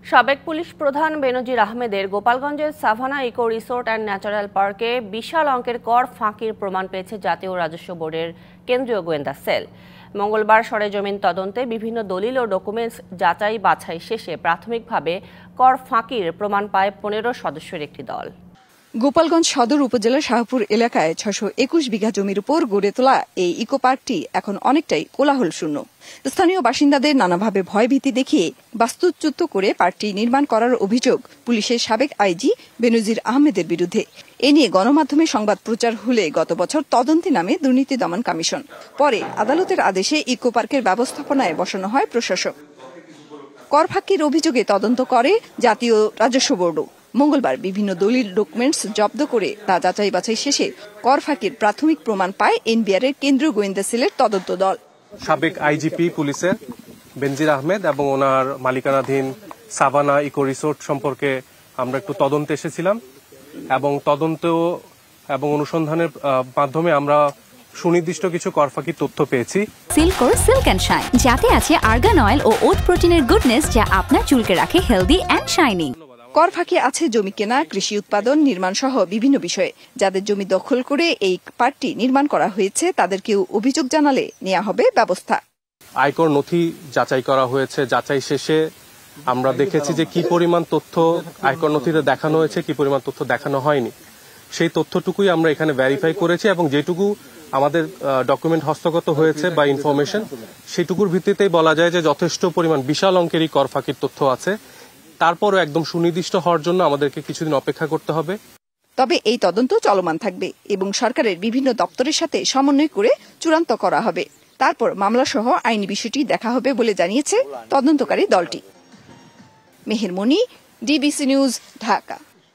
সাবেক পুলিশ প্রধান বেনজির আহমেদের গোপালগঞ্জের Savannah eco resort and natural পার্কে বিশাল অঙ্কের কর ফাঁকির প্রমাণ পেয়েছে জাতীয় রাজস্ব বোর্ডের কেন্দ্রীয় গোয়েন্দা সেল। মঙ্গলবার সরেজমিন তদন্তে বিভিন্ন দলিল ও ডকুমেন্টস যাচাই বাছাই শেষে প্রাথমিকভাবে কর ফাঁকির প্রমাণ পায় ১৫ সদস্যের একটি দল। গোপালগঞ্জ সদর উপজেলার শাহপুর এলাকায় ৬২১ বিঘা জমির উপর গড়ে তোলা এই ইকো পার্কটি এখন অনেকটাই কোলাহল শূন্য। স্থানীয় বাসিন্দাদের নানাভাবে ভয়ভীতি দেখিয়ে বাস্তুচ্যুত করে পার্কটি নির্মাণ করার অভিযোগ পুলিশের সাবেক আইজি বেনজির আহমেদের বিরুদ্ধে। এ নিয়ে গণমাধ্যমে সংবাদ প্রচার হলে গত বছর তদন্তে নামে দুর্নীতি দমন কমিশন। পরে আদালতের আদেশে ইকো পার্কের ব্যবস্থাপনায় বসানো হয় প্রশাসক। কর ফাঁকির অভিযোগে তদন্ত করে জাতীয় রাজস্ব বোর্ডও। মঙ্গলবার বিভিন্ন দলিল ডকুমেন্টস জব্দ করে তা যাচাই বাছাই শেষে কর ফাঁকির প্রাথমিক প্রমাণ পায় এনবিআর এর কেন্দ্রীয় গোয়েন্দা সেলের তদন্ত দল। সাবেক আইজিপি পুলিশের বেনজির আহমেদ এবং ওনার মালিকানাধীন সাভানা ইকো রিসোর্ট সম্পর্কে আমরা একটু তদন্তে এসেছিলাম এবং তদন্ত এবং অনুসন্ধানের মাধ্যমে আমরা সুনির্দিষ্ট কিছু কর ফাঁকির তথ্য পেয়েছি। সিল্কোর সিল্ক অ্যান্ড শাইন, যাতে আছে আর্গান অয়েল ও ওট প্রোটিনের গুডনেস, যা আপনার চুলকে রাখে হেলদি অ্যান্ড শাইনিং। কর ফাঁকি আছে জমি কেনা, কৃষি উৎপাদন, নির্মাণ সহ বিভিন্ন বিষয়ে। যাদের জমি দখল করে এই পার্কটি নির্মাণ করা হয়েছে তাদেরকেও অভিযোগ জানালে নেওয়া হবে ব্যবস্থা। আয়কর নথি যাচাই করা হয়েছে। যাচাই শেষে আমরা দেখেছি যে কি পরিমাণ তথ্য আয়কর নথিতে দেখানো হয়েছে, কি পরিমাণ তথ্য দেখানো হয়নি। সেই তথ্যটুকুই আমরা এখানে ভেরিফাই করেছি এবং যেটুকু আমাদের ডকুমেন্ট হস্তগত হয়েছে বা ইনফরমেশন, সেটুকুর ভিত্তিতেই বলা যায় যে যথেষ্ট পরিমাণ বিশাল অঙ্কেরই কর ফাঁকির তথ্য আছে। তারপরও একদম সুনির্দিষ্ট হওয়ার জন্য আমাদেরকে কিছুদিন অপেক্ষা করতে হবে। তবে এই তদন্ত চলমান থাকবে এবং সরকারের বিভিন্ন দপ্তরের সাথে সমন্বয় করে চূড়ান্ত করা হবে। তারপর মামলা সহ আইনি বিষয়টি দেখা হবে বলে জানিয়েছে তদন্তকারী দলটি। মেহের মনি, ডিবিসি নিউজ, ঢাকা।